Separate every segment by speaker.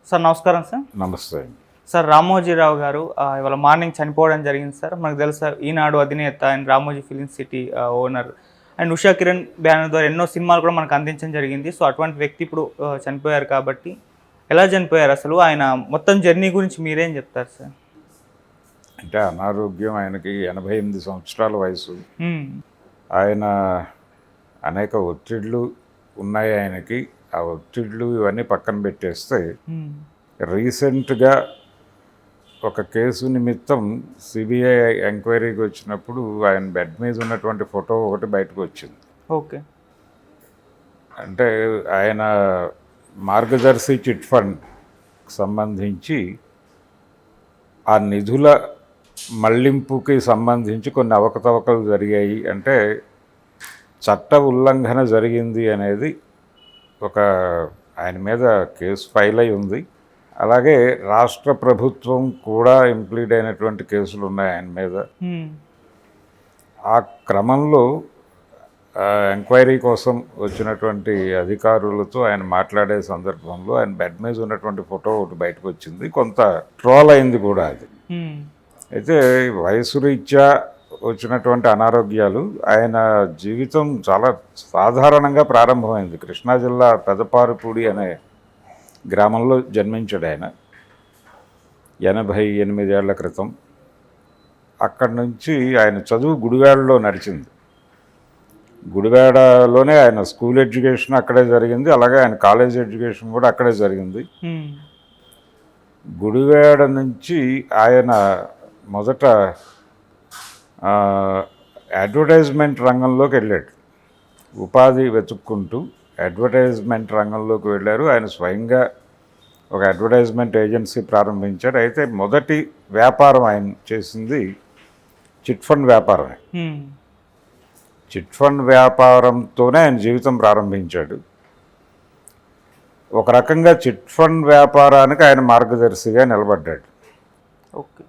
Speaker 1: Sir నమస్కారం sir.
Speaker 2: నమస్తే.
Speaker 1: Sir Ramoji Rao గారు ఇవాళ మార్నింగ్ చనిపోవడం జరిగింది సార్. మనకు తెలుసు సార్, ఈనాడు అధినేత and Ramoji film city owner and Usha Kiran banner ద్వారా ఎన్నో సినిమాలు కూడా మనకు అందించడం జరిగింది. సో అటువంటి వ్యక్తి ఇప్పుడు చనిపోయారు కాబట్టి ఎలా చనిపోయారు, అసలు ఆయన మొత్తం జర్నీ గురించి మీరేం చెప్తారు సార్?
Speaker 2: అంటే అనారోగ్యం, ఆయనకి 88 సంవత్సరాల వయసు. ఆయన అనేక ఒత్తిళ్ళు ఉన్నాయి ఆయనకి. ఆ ఒత్తిళ్ళు ఇవన్నీ పక్కన పెట్టేస్తే రీసెంట్గా ఒక కేసు నిమిత్తం సిబిఐ ఎంక్వైరీకి వచ్చినప్పుడు ఆయన బెడ్ మీద ఉన్నటువంటి ఫోటో ఒకటి బయటకు వచ్చింది.
Speaker 1: ఓకే.
Speaker 2: అంటే ఆయన మార్గదర్శి చిట్ ఫండ్ సంబంధించి ఆ నిధుల మళ్లింపుకి సంబంధించి కొన్ని అవకతవకలు జరిగాయి, అంటే చట్ట ఉల్లంఘన జరిగింది అనేది ఒక ఆయన మీద కేసు ఫైల్ అయి ఉంది. అలాగే రాష్ట్ర ప్రభుత్వం కూడా ఇంప్లీడ్ అయినటువంటి కేసులు ఉన్నాయి ఆయన మీద. ఆ క్రమంలో ఎంక్వైరీ కోసం వచ్చినటువంటి అధికారులతో ఆయన మాట్లాడే సందర్భంలో ఆయన బెడ్ మీద ఉన్నటువంటి ఫోటో ఒకటి బయటకు వచ్చింది. కొంత ట్రోల్ అయింది కూడా అది. అయితే వయసు రీత్యా వచ్చినటువంటి అనారోగ్యాలు, ఆయన జీవితం చాలా సాధారణంగా ప్రారంభమైంది. కృష్ణా జిల్లా పెదపారుపూడి అనే గ్రామంలో జన్మించాడు ఆయన 88 ఏళ్ల క్రితం. అక్కడి నుంచి ఆయన చదువు గుడివాడలో నడిచింది. గుడివాడలోనే ఆయన స్కూల్ ఎడ్యుకేషన్ అక్కడే జరిగింది, అలాగే ఆయన కాలేజ్ ఎడ్యుకేషన్ కూడా అక్కడే జరిగింది. గుడివాడ నుంచి ఆయన మొదట అడ్వర్టైజ్మెంట్ రంగంలోకి వెళ్ళాడు. ఉపాధి వెతుక్కుంటూ అడ్వర్టైజ్మెంట్ రంగంలోకి వెళ్ళారు. ఆయన స్వయంగా ఒక అడ్వర్టైజ్మెంట్ ఏజెన్సీ ప్రారంభించాడు. అయితే మొదటి వ్యాపారం ఆయన చేసింది చిట్ ఫండ్ వ్యాపారమే. చిట్ ఫండ్ వ్యాపారంతోనే ఆయన జీవితం ప్రారంభించాడు. ఒక రకంగా చిట్ ఫండ్ వ్యాపారానికి ఆయన మార్గదర్శిగా నిలబడ్డాడు.
Speaker 1: ఓకే.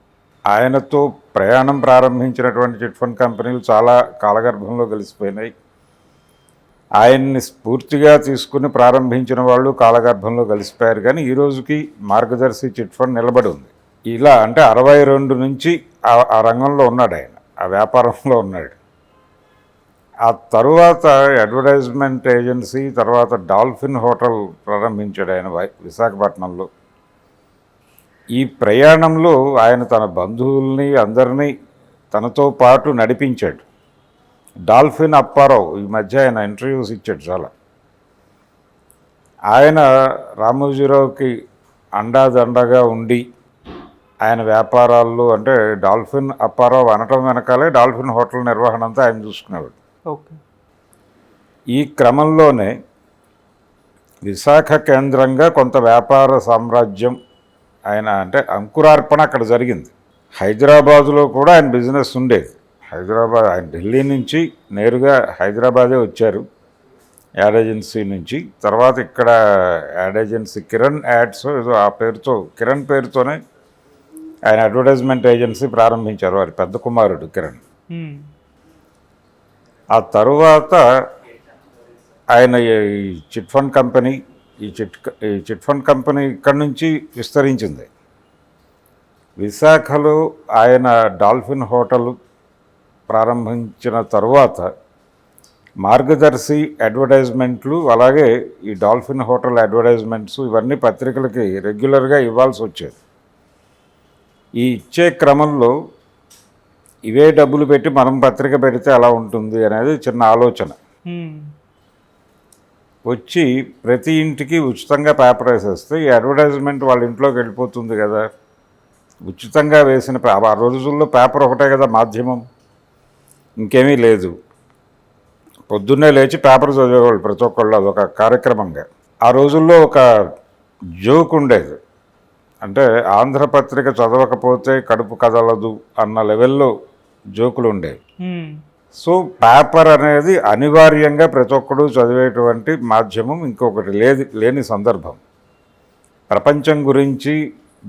Speaker 2: ఆయనతో ప్రయాణం ప్రారంభించినటువంటి చిట్ ఫండ్ కంపెనీలు చాలా కాలగర్భంలో కలిసిపోయినాయి. ఆయన్ని స్ఫూర్తిగా తీసుకుని ప్రారంభించిన వాళ్ళు కాలగర్భంలో కలిసిపోయారు. కానీ ఈ రోజుకి మార్గదర్శి చిట్ ఫండ్ నిలబడి ఉంది. ఇలా అంటే 62 నుంచి ఆ రంగంలో ఉన్నాడు ఆయన, ఆ వ్యాపారంలో ఉన్నాడు. ఆ తరువాత అడ్వర్టైజ్మెంట్ ఏజెన్సీ, తర్వాత డాల్ఫిన్ హోటల్ ప్రారంభించాడు ఆయన విశాఖపట్నంలో. ఈ ప్రయాణంలో ఆయన తన బంధువుల్ని అందరినీ తనతో పాటు నడిపించాడు. డాల్ఫిన్ అప్పారావు ఈ మధ్య ఆయన ఇంటర్వ్యూస్ ఇచ్చాడు చాలా. ఆయన రామోజీరావుకి అండాదండగా ఉండి ఆయన వ్యాపారాల్లో, అంటే డాల్ఫిన్ అప్పారావు అనటం వెనకాలే డాల్ఫిన్ హోటల్ నిర్వహణ అంతా ఆయన చూసుకునేవాడు.
Speaker 1: ఓకే.
Speaker 2: ఈ క్రమంలోనే విశాఖ కేంద్రంగా కొంత వ్యాపార సామ్రాజ్యం ఆయన, అంటే అంకురార్పణ అక్కడ జరిగింది. హైదరాబాదులో కూడా ఆయన బిజినెస్ ఉండేది. హైదరాబాద్, ఆయన ఢిల్లీ నుంచి నేరుగా హైదరాబాదే వచ్చారు యాడ్ ఏజెన్సీ నుంచి. తర్వాత ఇక్కడ యాడ్ ఏజెన్సీ కిరణ్ యాడ్స్ ఏదో ఆ పేరుతో, కిరణ్ పేరుతోనే ఆయన అడ్వర్టైజ్మెంట్ ఏజెన్సీ ప్రారంభించారు వారి పెద్ద కుమారుడు కిరణ్. ఆ తరువాత ఆయన ఈ చిట్ ఫండ్ కంపెనీ, ఈ చిట్ ఫండ్ కంపెనీ ఇక్కడి నుంచి విస్తరించింది. విశాఖలో ఆయన డాల్ఫిన్ హోటల్ ప్రారంభించిన తరువాత మార్గదర్శి అడ్వర్టైజ్మెంట్లు, అలాగే ఈ డాల్ఫిన్ హోటల్ అడ్వర్టైజ్మెంట్స్ ఇవన్నీ పత్రికలకి రెగ్యులర్గా ఇవ్వాల్సి వచ్చేది. ఈ ఇచ్చే క్రమంలో ఇవే డబ్బులు పెట్టి మనం పత్రిక పెడితే ఎలా ఉంటుంది అనేది చిన్న ఆలోచన వచ్చి, ప్రతి ఇంటికి ఉచితంగా పేపర్ వేసేస్తే ఈ అడ్వర్టైజ్మెంట్ వాళ్ళ ఇంట్లోకి వెళ్ళిపోతుంది కదా. ఉచితంగా వేసిన ఆ రోజుల్లో పేపర్ ఒకటే కదా మాధ్యమం, ఇంకేమీ లేదు. పొద్దున్నే లేచి పేపర్ చదివేవాళ్ళు ప్రతి ఒక్కళ్ళు, అదొక కార్యక్రమంగా. ఆ రోజుల్లో ఒక జోక్ ఉండేది, అంటే ఆంధ్రపత్రిక చదవకపోతే కడుపు కదలదు అన్న లెవెల్లో జోకులు ఉండేవి. సో పేపర్ అనేది అనివార్యంగా ప్రతి ఒక్కడు చదివేటువంటి మాధ్యమం ఇంకొకటి లేని సందర్భం. ప్రపంచం గురించి,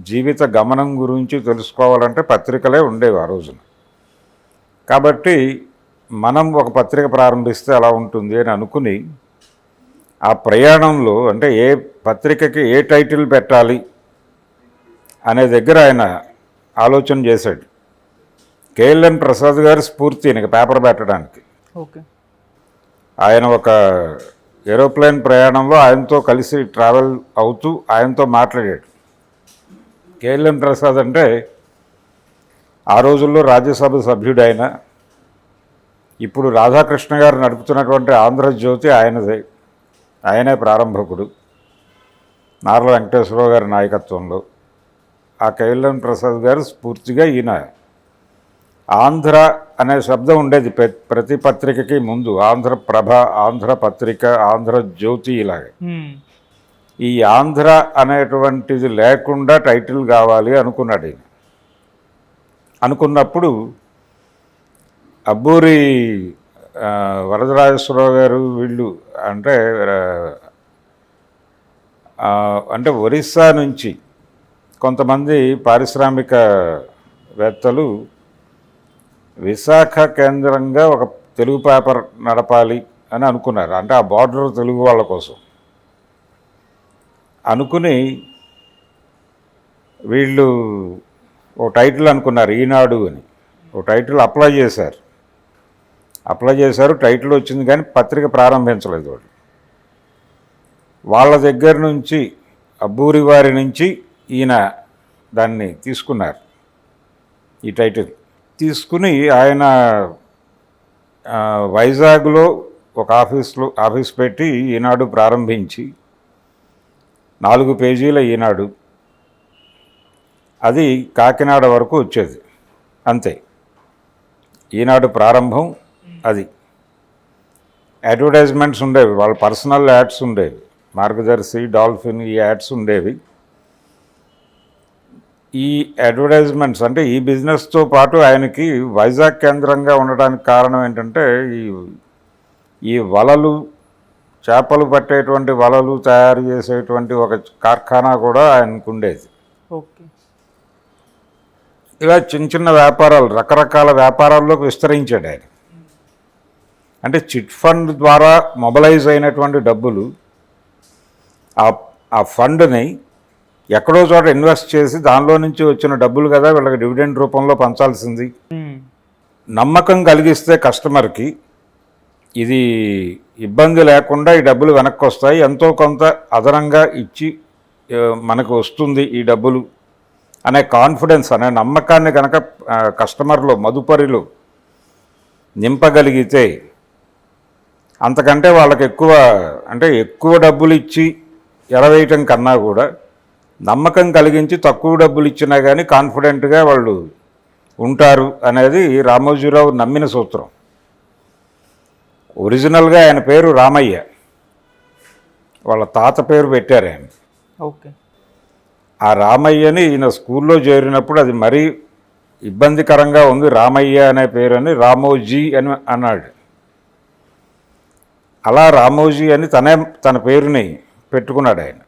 Speaker 2: జీవిత గమనం గురించి తెలుసుకోవాలంటే పత్రికలే ఉండేవి ఆ రోజున. కాబట్టి మనం ఒక పత్రిక ప్రారంభిస్తే అలా ఉంటుంది అని అనుకుని ఆ ప్రయాణంలో, అంటే ఏ పత్రికకి ఏ టైటిల్ పెట్టాలి అనే దగ్గర ఆయన ఆలోచన చేశాడు. కేఎల్ఎన్ ప్రసాద్ గారు స్ఫూర్తి ఈయనకి పేపర్ పెట్టడానికి.
Speaker 1: ఓకే.
Speaker 2: ఆయన ఒక ఏరోప్లేన్ ప్రయాణంలో ఆయనతో కలిసి ట్రావెల్ అవుతూ ఆయనతో మాట్లాడాడు. కేఎల్ఎన్ ప్రసాద్ అంటే ఆ రోజుల్లో రాజ్యసభ సభ్యుడు ఆయన. ఇప్పుడు రాధాకృష్ణ గారు నడుపుతున్నటువంటి ఆంధ్రజ్యోతి ఆయనదే. ఆయనే ప్రారంభకుడు నార్ల వెంకటేశ్వరరావు గారి నాయకత్వంలో. ఆ కేఎల్ఎన్ ప్రసాద్ గారు స్ఫూర్తిగా ఈయన ఆంధ్ర అనే శబ్దం ఉండేది ప్రతి పత్రికకి ముందు. ఆంధ్రప్రభ, ఆంధ్రపత్రిక, ఆంధ్రజ్యోతి ఇలాగే. ఈ ఆంధ్ర అనేటువంటిది లేకుండా టైటిల్ కావాలి అనుకున్నాడు ఈయన. అనుకున్నప్పుడు అబ్బూరి వరదరాజేశ్వరరావు గారు వీళ్ళు అంటే ఒరిస్సా నుంచి కొంతమంది పారిశ్రామికవేత్తలు విశాఖ కేంద్రంగా ఒక తెలుగు పేపర్ నడపాలి అని అనుకున్నారు. అంటే ఆ బార్డర్ తెలుగు వాళ్ళ కోసం అనుకుని వీళ్ళు ఓ టైటిల్ అనుకున్నారు, ఈనాడు అని. ఓ టైటిల్ అప్లై చేశారు. టైటిల్ వచ్చింది కానీ పత్రిక ప్రారంభించలేదు వాళ్ళు. వాళ్ళ దగ్గర నుంచి అబ్బూరి వారి నుంచి ఈయన దాన్ని తీసుకున్నారు. ఈ టైటిల్ తీసుకుని ఆయన వైజాగ్లో ఒక ఆఫీస్ పెట్టి ఈనాడు ప్రారంభించి 4 పేజీల ఈనాడు. అది కాకినాడ వరకు వచ్చేది అంతే. ఈనాడు ప్రారంభం అది. అడ్వర్టైజ్మెంట్స్ ఉండేవి, వాళ్ళ పర్సనల్ యాడ్స్ ఉండేవి. మార్గదర్శి, డాల్ఫిన్ ఈ యాడ్స్ ఉండేవి. ఈ అడ్వర్టైజ్మెంట్స్ అంటే ఈ బిజినెస్తో పాటు ఆయనకి వైజాగ్ కేంద్రంగా ఉండడానికి కారణం ఏంటంటే ఈ వలలు, చేపలు పట్టేటువంటి వలలు తయారు చేసేటువంటి ఒక కార్ఖానా కూడా ఆయనకు ఉండేది.
Speaker 1: ఓకే.
Speaker 2: ఇలా చిన్న చిన్న వ్యాపారాలు, రకరకాల వ్యాపారాల్లోకి విస్తరించాడు ఆయన. అంటే చిట్ ఫండ్ ద్వారా మొబలైజ్ అయినటువంటి డబ్బులు ఆ ఫండ్ని ఎక్కడో చోట ఇన్వెస్ట్ చేసి దానిలో నుంచి వచ్చిన డబ్బులు కదా వీళ్ళకి డివిడెండ్ రూపంలో పంచాల్సింది. నమ్మకం కలిగిస్తే కస్టమర్కి ఇది ఇబ్బంది లేకుండా ఈ డబ్బులు వెనక్కి వస్తాయి, ఎంతో కొంత అదనంగా ఇచ్చి మనకు వస్తుంది ఈ డబ్బులు అనే కాన్ఫిడెన్స్, అనే నమ్మకాన్ని కనుక కస్టమర్లో, మదుపరిలో నింపగలిగితే అంతకంటే వాళ్ళకి ఎక్కువ డబ్బులు ఇచ్చి ఎరవేయటం కన్నా కూడా నమ్మకం కలిగించి తక్కువ డబ్బులు ఇచ్చినా కానీ కాన్ఫిడెంట్గా వాళ్ళు ఉంటారు అనేది రామోజీరావు నమ్మిన సూత్రం. ఒరిజినల్గా ఆయన పేరు రామయ్య, వాళ్ళ తాత పేరు పెట్టారు ఆయన.
Speaker 1: ఓకే.
Speaker 2: ఆ రామయ్యని ఈయన స్కూల్లో చేరినప్పుడు అది మరీ ఇబ్బందికరంగా ఉంది రామయ్య అనే పేరు అని రామోజీ అని అన్నాడు. అలా రామోజీ అని తన పేరుని పెట్టుకున్నాడు ఆయన.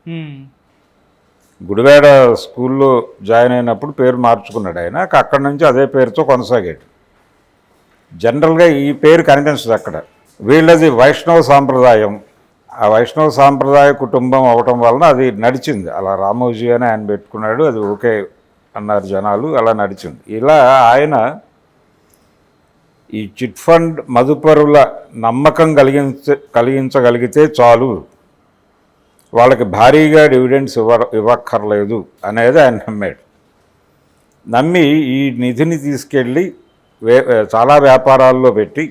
Speaker 2: గుడివాడ స్కూల్లో జాయిన్ అయినప్పుడు పేరు మార్చుకున్నాడు ఆయన. అక్కడి నుంచి అదే పేరుతో కొనసాగాడు. జనరల్గా ఈ పేరు కనిపించదు అక్కడ. వీళ్ళది వైష్ణవ సాంప్రదాయం. ఆ వైష్ణవ సాంప్రదాయ కుటుంబం అవటం వలన అది నడిచింది. అలా రామోజీ అని ఆయన పెట్టుకున్నాడు, అది ఓకే అన్నారు జనాలు, అలా నడిచింది. ఇలా ఆయన ఈ చిట్ ఫండ్ మదుపరుల నమ్మకం కలిగించగలిగితే చాలు, వాళ్ళకి భారీగా డివిడెండ్స్ ఇవ్వక్కర్లేదు అనేది ఆయన నమ్మాడు. నమ్మి ఈ నిధిని తీసుకెళ్ళి చాలా వ్యాపారాల్లో పెట్టి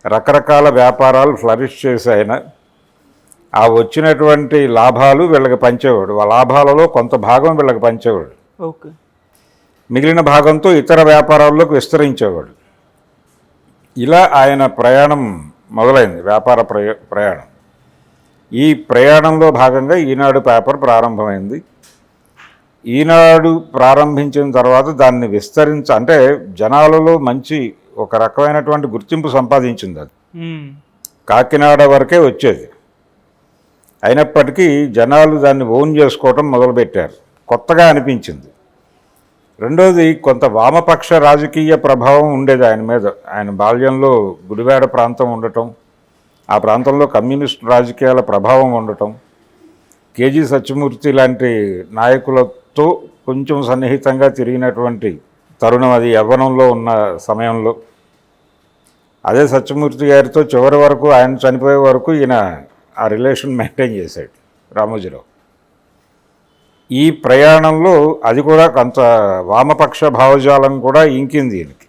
Speaker 2: రకరకాల వ్యాపారాలు ఫ్లరిష్ చేసి ఆయన ఆ వచ్చినటువంటి లాభాలు వీళ్ళకి పంచేవాడు. ఆ లాభాలలో కొంత భాగం వీళ్ళకి పంచేవాడు.
Speaker 1: ఓకే. మిగిలిన
Speaker 2: భాగంతో ఇతర వ్యాపారాల్లోకి విస్తరించేవాడు. ఇలా ఆయన ప్రయాణం మొదలైంది, వ్యాపార ప్రయాణం. ఈ ప్రయాణంలో భాగంగా ఈనాడు పేపర్ ప్రారంభమైంది. ఈనాడు ప్రారంభించిన తర్వాత దాన్ని అంటే జనాలలో మంచి ఒక రకమైనటువంటి గుర్తింపు సంపాదించింది. అది కాకినాడ వరకే వచ్చేది. అయినప్పటికీ జనాలు దాన్ని ఓన్ చేసుకోవటం మొదలుపెట్టారు. కొత్తగా అనిపించింది. రెండోది, కొంత వామపక్ష రాజకీయ ప్రభావం ఉండేది ఆయన మీద. ఆయన బాల్యంలో గుడివాడ ప్రాంతం ఉండటం, ఆ ప్రాంతంలో కమ్యూనిస్ట్ రాజకీయాల ప్రభావం ఉండటం, కేజీ సత్యమూర్తి లాంటి నాయకుల తో కొంచెం సన్నిహితంగా తిరిగినటువంటి తరుణం అది యవ్వనంలో ఉన్న సమయంలో. అదే సత్యమూర్తి గారితో చివరి వరకు, ఆయన చనిపోయే వరకు ఈయన ఆ రిలేషన్ మెయింటైన్ చేశాడు రామోజీరావు. ఈ ప్రయాణంలో అది కూడా కొంత వామపక్ష భావజాలం కూడా ఇంకింది ఈయనకి.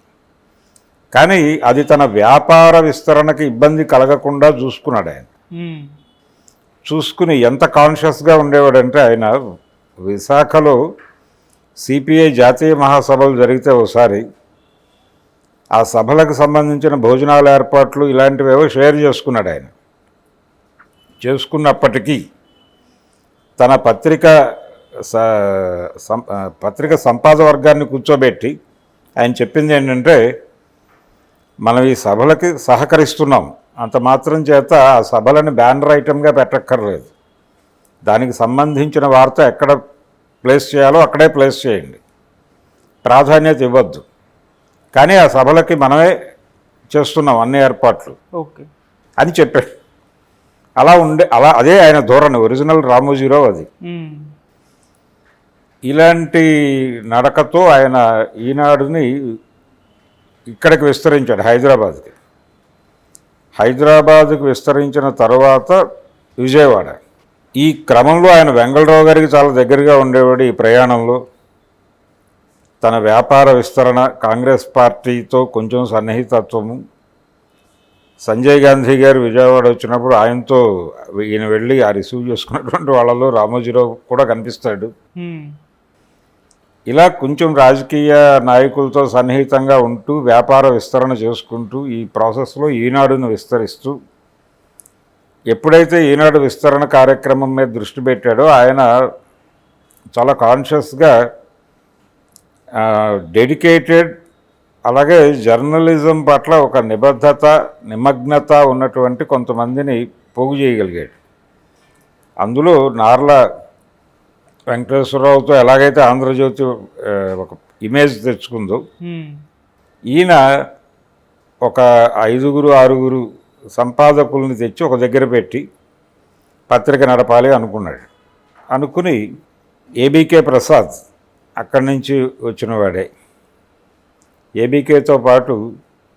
Speaker 2: కానీ అది తన వ్యాపార విస్తరణకి ఇబ్బంది కలగకుండా చూసుకున్నాడు ఆయన. చూసుకుని ఎంత కాన్షియస్గా ఉండేవాడంటే, ఆయన విశాఖలో సిపిఐ జాతీయ మహాసభలు జరిగితే ఒకసారి ఆ సభలకు సంబంధించిన భోజనాల ఏర్పాట్లు ఇలాంటివేవో షేర్ చేసుకున్నాడు ఆయన. చేసుకున్నప్పటికీ తన పత్రిక సంపాద వర్గాన్ని కూర్చోబెట్టి ఆయన చెప్పింది ఏంటంటే, మనం ఈ సభలకి సహకరిస్తున్నాం, అంత మాత్రం చేత ఆ సభలను బ్యానర్ ఐటమ్గా పెట్టక్కర్లేదు. దానికి సంబంధించిన వార్త ఎక్కడ ప్లేస్ చేయాలో అక్కడే ప్లేస్ చేయండి, ప్రాధాన్యత ఇవ్వద్దు. కానీ ఆ సభలకి మనమే చేస్తున్నాం అన్ని ఏర్పాట్లు
Speaker 1: ఓకే
Speaker 2: అని చెప్పాడు. అదే ఆయన ధోరణి, ఒరిజినల్ రామోజీరావు అది. ఇలాంటి నడకతో ఆయన ఈనాడుని ఇక్కడికి విస్తరించాడు, హైదరాబాద్కి విస్తరించిన తర్వాత విజయవాడ. ఈ క్రమంలో ఆయన వెంగళరావు గారికి చాలా దగ్గరగా ఉండేవాడు. ఈ ప్రయాణంలో తన వ్యాపార విస్తరణ, కాంగ్రెస్ పార్టీతో కొంచెం సన్నిహితత్వము. సంజయ్ గాంధీ గారు విజయవాడ వచ్చినప్పుడు ఆయనతో ఈయన వెళ్ళి ఆ రిసీవ్ చేసుకున్నటువంటి వాళ్ళలో రామోజీరావు కూడా కనిపిస్తాడు. ఇలా కొంచెం రాజకీయ నాయకులతో సన్నిహితంగా ఉంటూ వ్యాపార విస్తరణ చేసుకుంటూ ఈ ప్రాసెస్లో ఈనాడును విస్తరిస్తూ, ఎప్పుడైతే ఈనాడు విస్తరణ కార్యక్రమం మీద దృష్టి పెట్టాడో ఆయన చాలా కాన్షియస్గా డెడికేటెడ్, అలాగే జర్నలిజం పట్ల ఒక నిమగ్నత ఉన్నటువంటి కొంతమందిని పోగు చేయగలిగాడు. అందులో నార్ల వెంకటేశ్వరరావుతో ఎలాగైతే ఆంధ్రజ్యోతి ఒక ఇమేజ్ తెచ్చుకుందో, ఈయన ఒక 5-6 సంపాదకుల్ని తెచ్చి ఒక దగ్గర పెట్టి పత్రిక నడపాలి అనుకుని ఏబీకే ప్రసాద్ అక్కడి నుంచి వచ్చినవాడే. ఏబీకేతో పాటు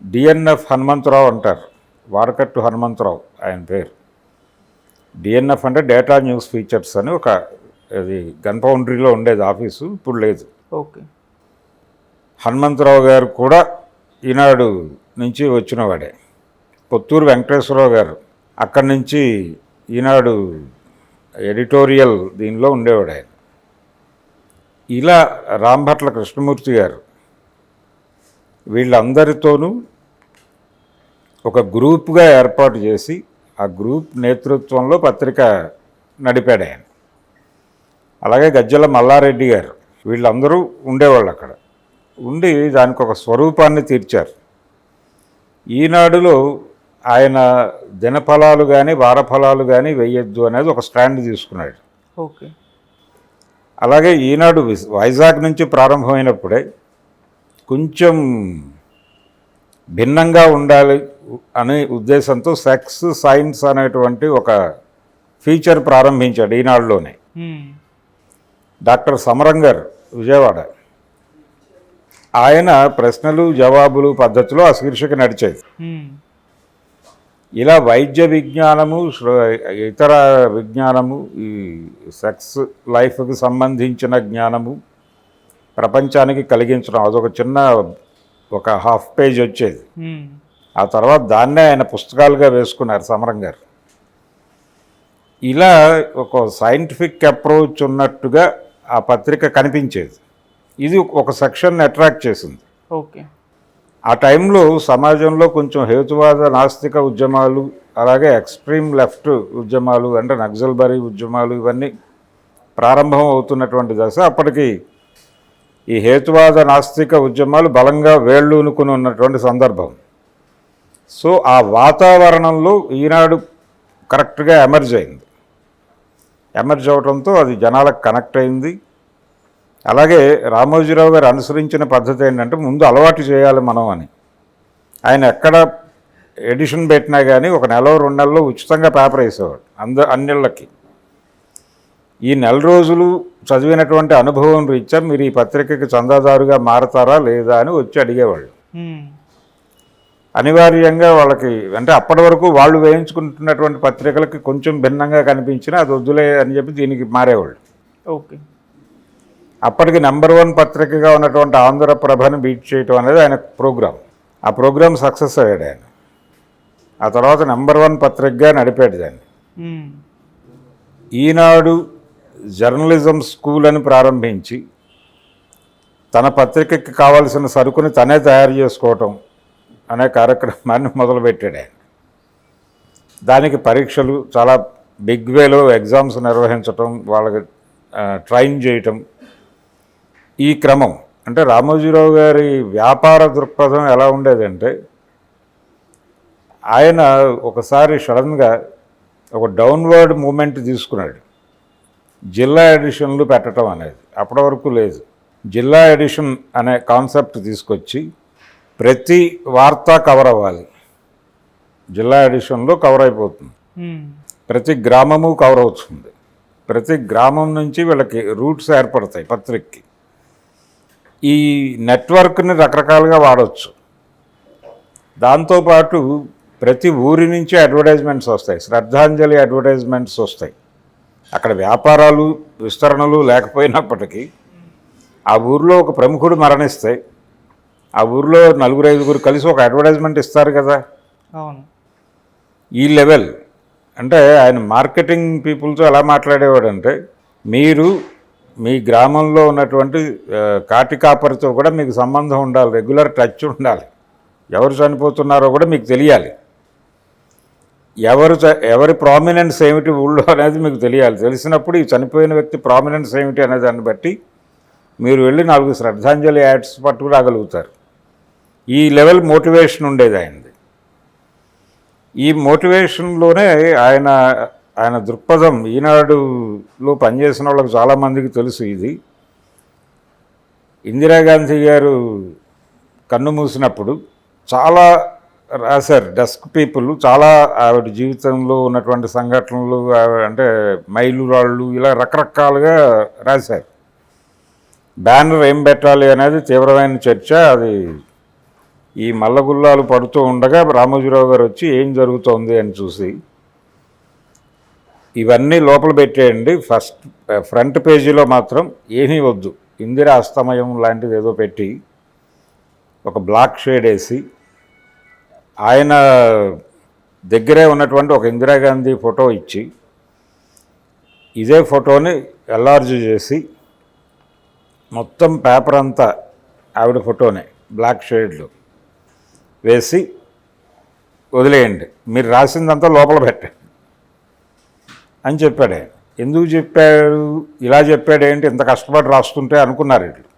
Speaker 2: డిఎన్ఎఫ్ హనుమంతరావు అంటారు, వారకట్టు హనుమంతరావు ఆయన పేరు. డిఎన్ఎఫ్ అంటే డేటా న్యూస్ ఫీచర్స్ అని ఒక, అది గన్ ఫౌండరీలో ఉండేది ఆఫీసు, ఇప్పుడు లేదు.
Speaker 1: ఓకే.
Speaker 2: హనుమంతరావు గారు కూడా ఈనాడు నుంచి వచ్చినవాడే. పొత్తూరు వెంకటేశ్వరరావు గారు అక్కడి నుంచి ఈనాడు ఎడిటోరియల్ దీనిలో ఉండేవాడు ఆయన. ఇలా రాంభట్ల కృష్ణమూర్తి గారు వీళ్ళందరితోనూ ఒక గ్రూప్గా ఏర్పాటు చేసి ఆ గ్రూప్ నేతృత్వంలో పత్రిక నడిపాడు ఆయన. అలాగే గజ్జల మల్లారెడ్డి గారు, వీళ్ళందరూ ఉండేవాళ్ళు అక్కడ. ఉండి దానికి ఒక స్వరూపాన్ని తీర్చారు. ఈనాడులో ఆయన దినఫలాలు కానీ వారఫలాలు కానీ వేయొద్దు అనేది ఒక స్టాండ్ తీసుకున్నాడు.
Speaker 1: ఓకే.
Speaker 2: అలాగే ఈనాడు వైజాగ్ నుంచి ప్రారంభమైనప్పుడే కొంచెం భిన్నంగా ఉండాలి అనే ఉద్దేశంతో సెక్స్ సైన్స్ అనేటువంటి ఒక ఫీచర్ ప్రారంభించాడు ఈనాడులోనే. డాక్టర్ సమరంగర్ విజయవాడ, ఆయన ప్రశ్నలు జవాబులు పద్ధతిలో ఆ శీర్షిక నడిచేది. ఇలా వైద్య విజ్ఞానము, ఇతర విజ్ఞానము, ఈ సెక్స్ లైఫ్కి సంబంధించిన జ్ఞానము ప్రపంచానికి కలిగించడం, అదొక చిన్న ఒక హాఫ్ పేజ్ వచ్చేది. ఆ తర్వాత దాన్నే ఆయన పుస్తకాలుగా వేసుకున్నారు సమరం గారు. ఇలా ఒక సైంటిఫిక్ అప్రోచ్ ఉన్నట్టుగా ఆ పత్రిక కనిపించేది. ఇది ఒక సెక్షన్ని అట్రాక్ట్ చేసింది.
Speaker 1: ఓకే.
Speaker 2: ఆ టైంలో సమాజంలో కొంచెం హేతువాద నాస్తిక ఉద్యమాలు, అలాగే ఎక్స్ట్రీమ్ లెఫ్ట్ ఉద్యమాలు అంటే నక్సల్బరీ ఉద్యమాలు ఇవన్నీ ప్రారంభం అవుతున్నటువంటి దశ. అప్పటికి ఈ హేతువాద నాస్తిక ఉద్యమాలు బలంగా వేళ్ళూనుకుని ఉన్నటువంటి సందర్భం. సో ఆ వాతావరణంలో ఈనాడు కరెక్ట్గా ఎమర్జ్ అయింది. ఎమర్జ్ అవడంతో అది జనాలకు కనెక్ట్ అయింది. అలాగే రామోజీరావు గారు అనుసరించిన పద్ధతి ఏంటంటే, ముందు అలవాటు చేయాలి మనం అని. ఆయన ఎక్కడ ఎడిషన్ పెట్టినా కానీ 1 నెల 2 నెలల్లో ఉచితంగా పేపర్ వేసేవాడు అన్నిళ్ళకి. ఈ నెల రోజులు చదివినటువంటి అనుభవం రీత్యా మీరు ఈ పత్రికకి చందాదారుగా మారతారా లేదా అని వచ్చి అడిగేవాళ్ళు. అనివార్యంగా వాళ్ళకి అంటే అప్పటి వరకు వాళ్ళు వేయించుకుంటున్నటువంటి పత్రికలకి కొంచెం భిన్నంగా కనిపించినా అది వద్దులే అని చెప్పి దీనికి మారేవాళ్ళు.
Speaker 1: ఓకే.
Speaker 2: అప్పటికి నెంబర్ 1 పత్రికగా ఉన్నటువంటి ఆంధ్రప్రభని బీట్ చేయటం అనేది ఆయన ప్రోగ్రాం. ఆ ప్రోగ్రాం సక్సెస్ అయ్యాడు ఆయన. ఆ తర్వాత నెంబర్ 1 పత్రికగా నడిపాడు దాన్ని. ఈనాడు జర్నలిజం స్కూల్ అని ప్రారంభించి తన పత్రికకి కావాల్సిన సరుకుని తనే తయారు చేసుకోవటం అనే కార్యక్రమాన్ని మొదలుపెట్టాడు ఆయన. దానికి పరీక్షలు చాలా బిగ్ వేలో ఎగ్జామ్స్ నిర్వహించటం, వాళ్ళకి ట్రైన్ చేయటం, ఈ క్రమం అంటే రామోజీరావు గారి వ్యాపార దృక్పథం ఎలా ఉండేదంటే ఆయన ఒకసారి సడన్గా ఒక డౌన్వర్డ్ మూమెంట్ తీసుకున్నాడు. జిల్లా ఎడిషన్లు పెట్టడం అనేది అప్పటి వరకు లేదు. జిల్లా ఎడిషన్ అనే కాన్సెప్ట్ తీసుకొచ్చి ప్రతి వార్త కవర్ అవ్వాలి. జిల్లా ఎడిషన్లో కవర్ అయిపోతుంది. ప్రతి గ్రామము కవర్ అవుతుంది. ప్రతి గ్రామం నుంచి వీళ్ళకి రూట్స్ ఏర్పడతాయి పత్రికకి. ఈ నెట్వర్క్ని రకరకాలుగా వాడవచ్చు. దాంతోపాటు ప్రతి ఊరి నుంచి అడ్వర్టైజ్మెంట్స్ వస్తాయి. శ్రద్ధాంజలి అడ్వర్టైజ్మెంట్స్ వస్తాయి. అక్కడ వ్యాపారాలు విస్తరణలు లేకపోయినప్పటికీ ఆ ఊరిలో ఒక ప్రముఖుడు మరణిస్తే ఆ ఊరిలో 4-5 కలిసి ఒక అడ్వర్టైజ్మెంట్ ఇస్తారు కదా.
Speaker 1: అవును.
Speaker 2: ఈ లెవెల్ అంటే ఆయన మార్కెటింగ్ పీపుల్తో ఎలా మాట్లాడేవాడంటే మీరు మీ గ్రామంలో ఉన్నటువంటి కాటి కాపరితో కూడా మీకు సంబంధం ఉండాలి, రెగ్యులర్ టచ్ ఉండాలి. ఎవరు చనిపోతున్నారో కూడా మీకు తెలియాలి. ఎవరి ప్రామినెన్స్ ఏమిటి ఊళ్ళో అనేది మీకు తెలియాలి. తెలిసినప్పుడు ఈ చనిపోయిన వ్యక్తి ప్రామినెన్స్ ఏమిటి అనే దాన్ని బట్టి మీరు వెళ్ళి 4 శ్రద్ధాంజలి యాడ్స్ పట్టుకురాగలుగుతారు. ఈ లెవెల్ మోటివేషన్ ఉండేది ఆయనది. ఈ మోటివేషన్లోనే ఆయన దృక్పథం ఈనాడులో పనిచేసిన వాళ్ళకి చాలామందికి తెలుసు. ఇది ఇందిరాగాంధీ గారు కన్ను మూసినప్పుడు చాలా రాశారు డెస్క్ పీపుల్, చాలా ఆవిడ జీవితంలో ఉన్నటువంటి సంఘటనలు అంటే మైలురాళ్ళు ఇలా రకరకాలుగా రాశారు. బ్యానర్ ఏం పెట్టాలి అనేది తీవ్రమైన చర్చ. అది ఈ మల్లగుల్లాలు పడుతూ ఉండగా రామోజీరావు గారు వచ్చి ఏం జరుగుతోంది అని చూసి ఇవన్నీ లోపల పెట్టేయండి, ఫ్రంట్ పేజీలో మాత్రం ఏమీ వద్దు, ఇందిరా అస్తమయం లాంటిది ఏదో పెట్టి ఒక బ్లాక్ షేడ్ వేసి ఆయన దగ్గరే ఉన్నటువంటి ఒక ఇందిరాగాంధీ ఫోటో ఇచ్చి ఇదే ఫోటోని ఎల్లార్జ్ చేసి మొత్తం పేపర్ అంతా ఆవిడ ఫోటోనే బ్లాక్ షేడ్లో వేసి వదిలేయండి, మీరు రాసిందంతా లోపల పెట్టండి అని చెప్పాడు ఆయన. ఎందుకు చెప్పాడు, ఇలా చెప్పాడు ఏంటి, ఇంత కష్టపడి రాస్తుంటే అనుకున్నారు వీళ్ళు.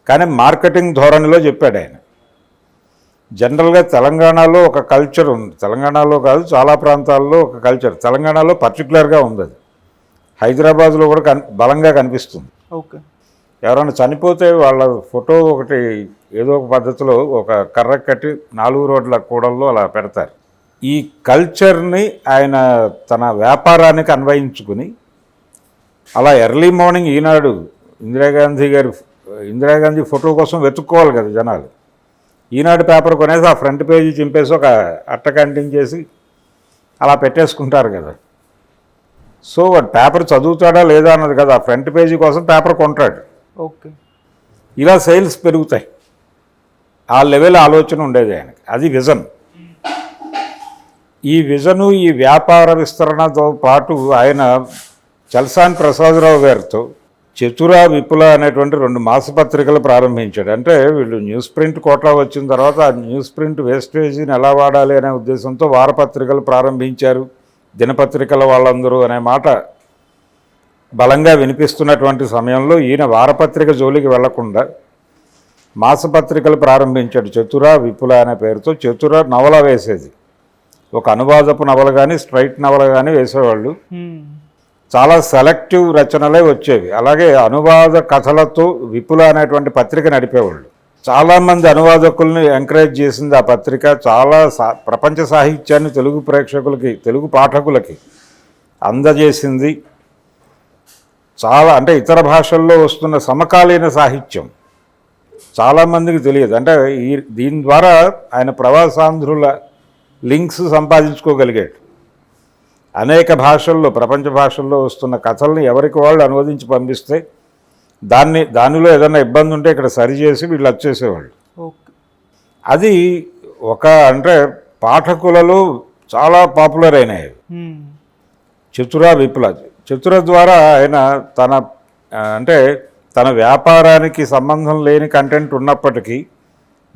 Speaker 2: కానీ మార్కెటింగ్ ధోరణిలో చెప్పాడు ఆయన. జనరల్గా తెలంగాణలో ఒక కల్చర్ ఉంది, తెలంగాణలో కాదు చాలా ప్రాంతాల్లో ఒక కల్చర్, తెలంగాణలో పర్టికులర్గా ఉంది. అది హైదరాబాద్లో కూడా బలంగా కనిపిస్తుంది.
Speaker 1: ఓకే.
Speaker 2: ఎవరైనా చనిపోతే వాళ్ళ ఫోటో ఒకటి ఏదో ఒక పద్ధతిలో ఒక కర్ర కట్టి 4 రోడ్ల కూడల్లో అలా పెడతారు. ఈ కల్చర్ని ఆయన తన వ్యాపారానికి అన్వయించుకుని అలా ఎర్లీ మార్నింగ్ ఈనాడు ఇందిరాగాంధీ ఫోటో కోసం వెతుక్కోవాలి కదా జనాలు. ఈనాడు పేపర్ కొనేసి ఆ ఫ్రంట్ పేజీ చింపేసి ఒక అట్ట కంటించేసి అలా పెట్టేసుకుంటారు కదా. సో వాడు పేపర్ చదువుతాడా లేదా అన్నది కదా, ఆ ఫ్రంట్ పేజీ కోసం పేపర్ కొంటాడు.
Speaker 1: ఓకే. ఇలా
Speaker 2: సేల్స్ పెరుగుతాయి. ఆ లెవెల్ ఆలోచన ఉండేది ఆయనకి. అది విజన్. ఈ విజను ఈ వ్యాపార విస్తరణతో పాటు ఆయన చల్సాని ప్రసాదరావు గారితో చతుర విపుల అనేటువంటి 2 మాసపత్రికలు ప్రారంభించాడు. అంటే వీళ్ళు న్యూస్ ప్రింట్ కోటా వచ్చిన తర్వాత ఆ న్యూస్ ప్రింట్ వేస్టేజీని ఎలా వాడాలి అనే ఉద్దేశంతో వారపత్రికలు ప్రారంభించారు. దినపత్రికల వాళ్ళందరూ అనే మాట బలంగా వినిపిస్తున్నటువంటి సమయంలో ఈయన వారపత్రిక జోలికి వెళ్లకుండా మాసపత్రికలు ప్రారంభించాడు. చతుర విపుల అనే పేరుతో. చతుర నవల వేసేది, ఒక అనువాదపు నవల కానీ స్ట్రైట్ నవల కానీ వేసేవాళ్ళు. చాలా సెలెక్టివ్ రచనలే వచ్చేవి. అలాగే అనువాద కథలతో విపుల అనేటువంటి పత్రిక నడిపేవాళ్ళు. చాలామంది అనువాదకుల్ని ఎంకరేజ్ చేసింది ఆ పత్రిక. చాలా ప్రపంచ సాహిత్యాన్ని తెలుగు ప్రేక్షకులకి, తెలుగు పాఠకులకి అందజేసింది. చాలా అంటే ఇతర భాషల్లో వస్తున్న సమకాలీన సాహిత్యం చాలామందికి తెలియదు. అంటే దీని ద్వారా ఆయన ప్రవాసాంధ్రుల లింక్స్ సంపాదించుకోగలిగాడు. అనేక భాషల్లో, ప్రపంచ భాషల్లో వస్తున్న కథల్ని ఎవరికి వాళ్ళు అనువదించి పంపిస్తే దానిలో ఏదైనా ఇబ్బంది ఉంటే ఇక్కడ సరిచేసి వీళ్ళు వచ్చేసేవాళ్ళు. అది అంటే పాఠకులలో చాలా పాపులర్ అయినాయి. చతుర విప్లవ చతుర ద్వారా ఆయన తన వ్యాపారానికి సంబంధం లేని కంటెంట్ ఉన్నప్పటికీ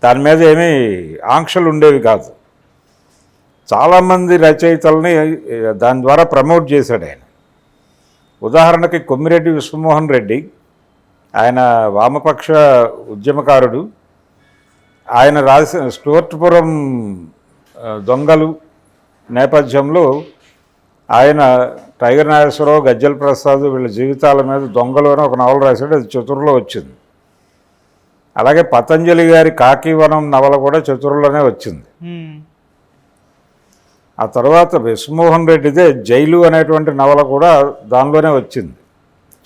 Speaker 2: దాని మీద ఏమీ ఆంక్షలు ఉండేవి కాదు. చాలామంది రచయితల్ని దాని ద్వారా ప్రమోట్ చేశాడు ఆయన. ఉదాహరణకి కొమ్మిరెడ్డి విశ్వమోహన్ రెడ్డి, ఆయన వామపక్ష ఉద్యమకారుడు. ఆయన రాసిన స్టూవర్ట్పురం దొంగలు నేపథ్యంలో ఆయన టైగర్ నాగేశ్వరరావు, గజ్జల ప్రసాద్ వీళ్ళ జీవితాల మీద దొంగలు అని ఒక నవల రాశాడు. అది చతురులో వచ్చింది. అలాగే పతంజలి గారి కాకివనం నవల కూడా చతురులోనే వచ్చింది. ఆ తర్వాత విశ్వమోహన్ రెడ్డిదే జైలు అనేటువంటి నవల కూడా దానిలోనే వచ్చింది,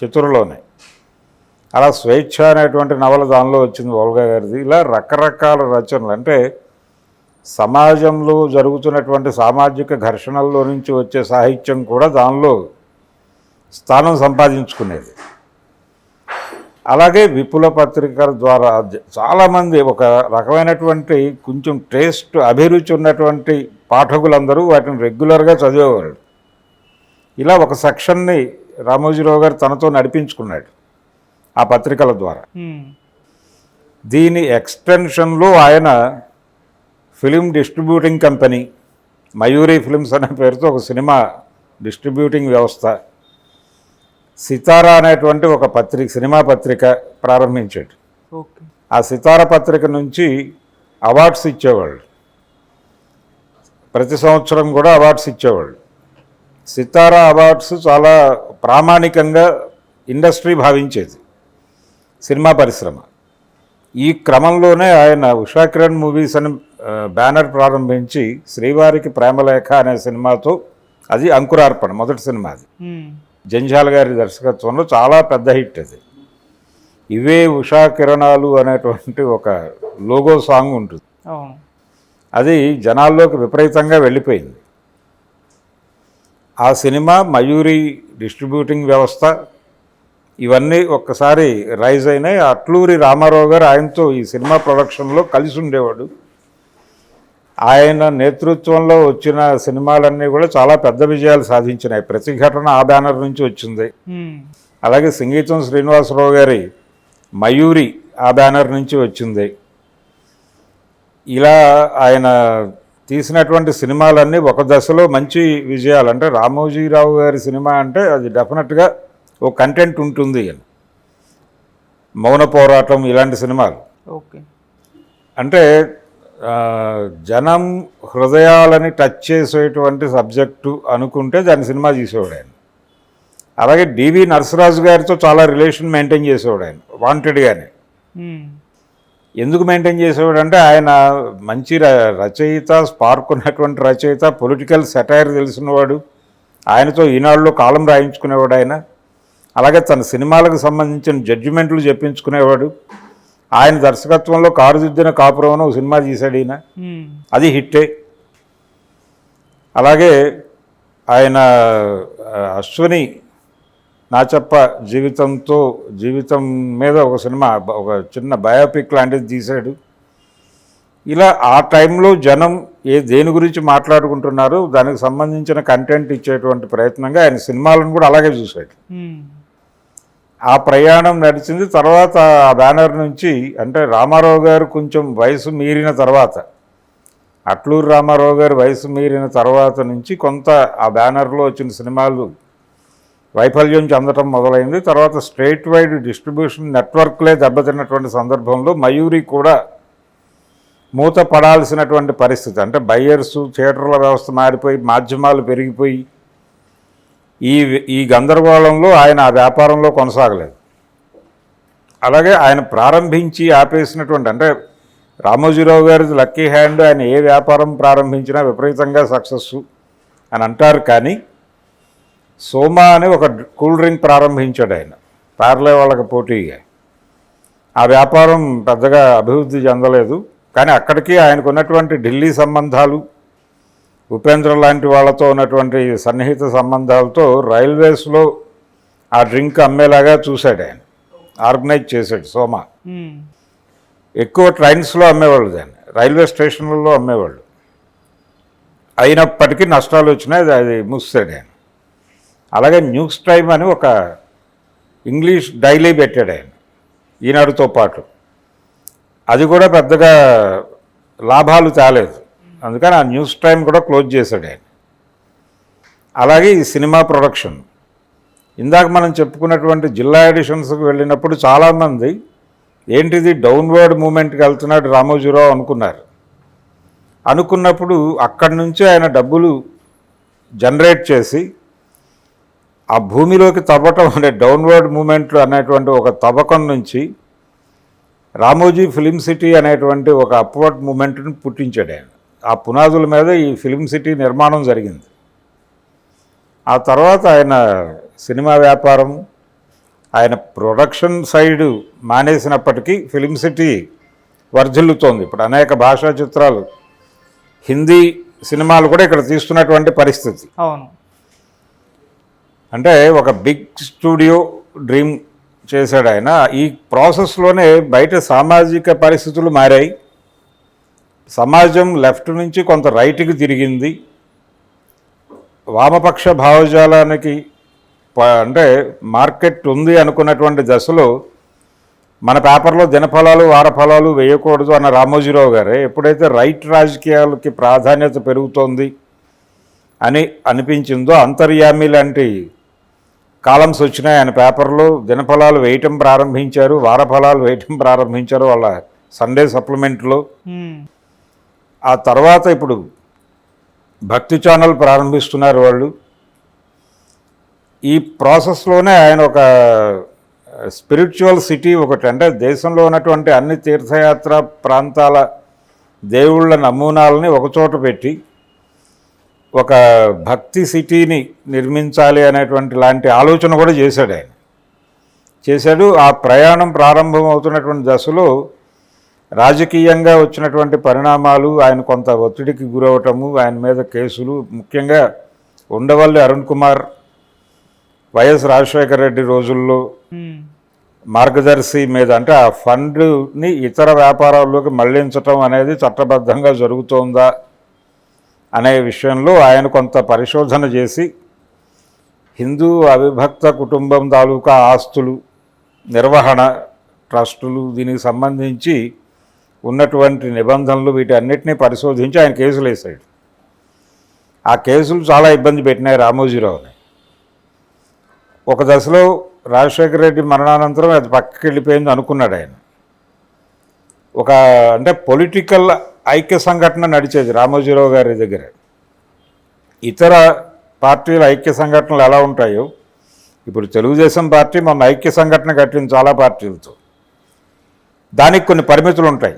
Speaker 2: చతురులోనే. అలా స్వేచ్ఛ అనేటువంటి నవల దానిలో వచ్చింది, ఓల్గా గారిది. ఇలా రకరకాల రచనలు, అంటే సమాజంలో జరుగుతున్నటువంటి సామాజిక ఘర్షణల్లో నుంచి వచ్చే సాహిత్యం కూడా దానిలో స్థానం సంపాదించుకునేది. అలాగే విపుల పత్రికల ద్వారా చాలామంది ఒక రకమైనటువంటి కొంచెం టేస్ట్, అభిరుచి ఉన్నటువంటి పాఠకులందరూ వాటిని రెగ్యులర్గా చదివేవారు. ఇలా ఒక సెక్షన్ని రామోజీరావు గారు తనతో నడిపించుకున్నాడు ఆ పత్రికల ద్వారా. దీని ఎక్స్టెన్షన్లో ఆయన film distributing company, Mayuri films అనే పేరుతో ఒక సినిమా డిస్ట్రిబ్యూటింగ్ వ్యవస్థ, సితారా అనేటువంటి ఒక సినిమా పత్రిక ప్రారంభించాడు. ఆ సితారా పత్రిక నుంచి అవార్డ్స్ ఇచ్చేవాళ్ళు, ప్రతి సంవత్సరం కూడా అవార్డ్స్ ఇచ్చేవాళ్ళు. సితారా అవార్డ్స్ చాలా ప్రామాణికంగా ఇండస్ట్రీ భావించేది, సినిమా పరిశ్రమ. ఈ క్రమంలోనే ఆయన ఉషా కిరణ్ మూవీస్ అని బ్యానర్ ప్రారంభించి శ్రీవారికి ప్రేమలేఖ అనే సినిమాతో, అది అంకురార్పణ మొదటి సినిమా, అది జంజాల గారి దర్శకత్వంలో చాలా పెద్ద హిట్. అది ఇవే ఉషా కిరణాలు అనేటువంటి ఒక లోగో సాంగ్ ఉంటుంది. అది జనాల్లోకి విపరీతంగా వెళ్ళిపోయింది. ఆ సినిమా, మయూరి డిస్ట్రిబ్యూటింగ్ వ్యవస్థ, ఇవన్నీ ఒక్కసారి రైజ్ అయినాయి. అట్లూరి రామారావు గారు ఆయనతో ఈ సినిమా ప్రొడక్షన్లో కలిసి ఉండేవాడు. ఆయన నేతృత్వంలో వచ్చిన సినిమాలన్నీ కూడా చాలా పెద్ద విజయాలు సాధించినాయి. ప్రతిఘటన ఆ బ్యానర్ నుంచి వచ్చింది. అలాగే సంగీతం శ్రీనివాసరావు గారి మయూరి ఆ బ్యానర్ నుంచి వచ్చింది. ఇలా ఆయన తీసినటువంటి సినిమాలన్నీ ఒక దశలో మంచి విజయాలు. అంటే రామోజీరావు గారి సినిమా అంటే అది డెఫినెట్గా ఓ కంటెంట్ ఉంటుంది అని. మౌన పోరాటం ఇలాంటి సినిమాలు అంటే జనం హృదయాలని టచ్ చేసేటువంటి సబ్జెక్టు అనుకుంటే దాని సినిమా తీసేవాడు ఆయన. అలాగే డివి నరసరాజు గారితో చాలా రిలేషన్ మెయింటైన్ చేసేవాడు ఆయన, వాంటెడ్గానే. ఎందుకు మెయింటైన్ చేసేవాడు అంటే ఆయన మంచి రచయిత, స్పార్క్ ఉన్నటువంటి రచయిత, పొలిటికల్ సెటైర్ తెలిసినవాడు. ఆయనతో ఈనాడులో కాలం రాయించుకునేవాడు ఆయన. అలాగే తన సినిమాలకు సంబంధించిన జడ్జిమెంట్లు చెప్పించుకునేవాడు. ఆయన దర్శకత్వంలో కారుదిద్దిన కాపురం ఒక సినిమా తీశాడు ఈయన, అది హిట్టే. అలాగే ఆయన అశ్విని నాచప్ప జీవితం మీద ఒక సినిమా, ఒక చిన్న బయోపిక్ లాంటిది తీశాడు. ఇలా ఆ టైంలో జనం దేని గురించి మాట్లాడుకుంటున్నారు దానికి సంబంధించిన కంటెంట్ ఇచ్చేటువంటి ప్రయత్నంగా ఆయన సినిమాలను కూడా అలాగే చూశాడు. ఆ ప్రయాణం నడిచింది. తర్వాత ఆ బ్యానర్ నుంచి, అంటే రామారావు గారు కొంచెం వయసు మీరిన తర్వాత, అట్లూరి రామారావు గారు వయసు మీరిన తర్వాత నుంచి కొంత ఆ బ్యానర్లో వచ్చిన సినిమాలు వైఫల్యం చెందటం మొదలైంది. తర్వాత స్ట్రైట్ వైడ్ డిస్ట్రిబ్యూషన్ నెట్వర్క్లే దెబ్బతిన్నటువంటి సందర్భంలో మయూరి కూడా మూత పడాల్సినటువంటి పరిస్థితి. అంటే బయ్యర్సు, థియేటర్ల వ్యవస్థ మారిపోయి, మాధ్యమాలు పెరిగిపోయి, ఈ గందరగోళంలో ఆయన ఆ వ్యాపారంలో కొనసాగలేదు. అలాగే ఆయన ప్రారంభించి ఆపేసినటువంటి, అంటే రామోజీరావు గారిది లక్కీ హ్యాండ్, ఆయన ఏ వ్యాపారం ప్రారంభించినా విపరీతంగా సక్సెస్ అని అంటారు. కానీ సోమా అని ఒక కూల్ డ్రింక్ ప్రారంభించాడు ఆయన పార్లే వాళ్ళకి పోటీగా. ఆ వ్యాపారం పెద్దగా అభివృద్ధి చెందలేదు, కానీ అక్కడికి ఆయనకు ఉన్నటువంటి ఢిల్లీ సంబంధాలు, ఉపేంద్ర లాంటి వాళ్ళతో ఉన్నటువంటి సన్నిహిత సంబంధాలతో రైల్వేస్లో ఆ డ్రింక్ అమ్మేలాగా చూశాడు ఆయన, ఆర్గనైజ్ చేశాడు సోమా. ఎక్కువ ట్రైన్స్లో అమ్మేవాళ్ళు దాన్ని, రైల్వే స్టేషన్లలో అమ్మేవాళ్ళు. అయినప్పటికీ నష్టాలు వచ్చినాయి, అది మూసాడు ఆయన. అలాగే న్యూస్ టైమ్ అని ఒక ఇంగ్లీష్ డైలీ పెట్టాడు ఆయన ఈనాడుతో పాటు. అది కూడా పెద్దగా లాభాలు తేలేదు, అందుకని ఆ న్యూస్ టైం కూడా క్లోజ్ చేశాడు ఆయన. అలాగే ఈ సినిమా ప్రొడక్షన్, ఇందాక మనం చెప్పుకున్నటువంటి జిల్లా ఎడిషన్స్కి వెళ్ళినప్పుడు చాలామంది ఏంటిది డౌన్వర్డ్ మూమెంట్కి వెళ్తున్నాడు రామోజీరావు అనుకున్నప్పుడు అక్కడి నుంచి ఆయన డబ్బులు జనరేట్ చేసి ఆ భూమిలోకి తవ్వటం అనే డౌన్వర్డ్ మూమెంట్లు అనేటువంటి ఒక తవ్వకం నుంచి రామోజీ ఫిలిం సిటీ అనేటువంటి ఒక అప్వర్డ్ మూమెంట్ని పుట్టించాడు ఆయన. ఆ పునాదుల మీద ఈ ఫిలిం సిటీ నిర్మాణం జరిగింది. ఆ తర్వాత ఆయన సినిమా వ్యాపారం, ఆయన ప్రొడక్షన్ సైడు మానేసినప్పటికీ ఫిలిం సిటీ వర్ధిల్లుతోంది. ఇప్పుడు అనేక భాషా చిత్రాలు, హిందీ సినిమాలు కూడా ఇక్కడ తీస్తున్నటువంటి పరిస్థితి.
Speaker 1: అవును,
Speaker 2: అంటే ఒక బిగ్ స్టూడియో డ్రీమ్ చేశాడు ఆయన. ఈ ప్రాసెస్లోనే బయట సామాజిక పరిస్థితులు మారాయి, సమాజం లెఫ్ట్ నుంచి కొంత రైట్కి తిరిగింది, వామపక్ష భావజాలానికి అంటే మార్కెట్ ఉంది అనుకున్నటువంటి దశలో మన పేపర్లో దినఫలాలు వారఫలాలు వేయకూడదు అన్న రామోజీరావు గారే ఎప్పుడైతే రైట్ రాజకీయాలకి ప్రాధాన్యత పెరుగుతోంది అని అనిపించిందో, అంతర్యామి లాంటి కాలమ్స్ వచ్చినాయి ఆయన పేపర్లో, దినఫలాలు వేయటం ప్రారంభించారు, వారఫలాలు వేయటం ప్రారంభించారు వాళ్ళ సండే సప్లిమెంట్లో. ఆ తర్వాత ఇప్పుడు భక్తి ఛానల్ ప్రారంభిస్తున్నారు వాళ్ళు. ఈ ప్రాసెస్లోనే ఆయన ఒక స్పిరిచువల్ సిటీ ఒకటి, అంటే దేశంలో ఉన్నటువంటి అన్ని తీర్థయాత్ర ప్రాంతాల దేవుళ్ళ నమూనాలని ఒకచోట పెట్టి ఒక భక్తి సిటీని నిర్మించాలి అనేటువంటి లాంటి ఆలోచన కూడా చేశాడు. ఆ ప్రయాణం ప్రారంభమవుతున్నటువంటి దశలో రాజకీయంగా వచ్చినటువంటి పరిణామాలు, ఆయన కొంత ఒత్తిడికి గురవటము, ఆయన మీద కేసులు, ముఖ్యంగా ఉండవల్లి అరుణ్ కుమార్, వైఎస్ రాజశేఖర రెడ్డి రోజుల్లో మార్గదర్శి మీద, అంటే ఆ ఫండ్ని ఇతర వ్యాపారాల్లోకి మళ్లించటం అనేది చట్టబద్ధంగా జరుగుతోందా అనే విషయంలో ఆయన కొంత పరిశోధన చేసి హిందూ అవిభక్త కుటుంబం తాలూకా ఆస్తులు, నిర్వహణ, ట్రస్టులు, దీనికి సంబంధించి ఉన్నటువంటి నిబంధనలు, వీటన్నిటినీ పరిశోధించి ఆయన కేసులు వేశాడు. ఆ కేసులు చాలా ఇబ్బంది పెట్టినాయి రామోజీరావుని. ఒక దశలో రాజశేఖర రెడ్డి మరణానంతరం అది పక్కకి వెళ్ళిపోయింది అనుకున్నాడు ఆయన. అంటే పొలిటికల్ ఐక్య సంఘటన నడిచేది రామోజీరావు గారి దగ్గర. ఇతర పార్టీల ఐక్య సంఘటనలు ఎలా ఉంటాయో, ఇప్పుడు తెలుగుదేశం పార్టీ మొన్న ఐక్య సంఘటన కట్టింది చాలా పార్టీలతో, దానికి కొన్ని పరిమితులు ఉంటాయి.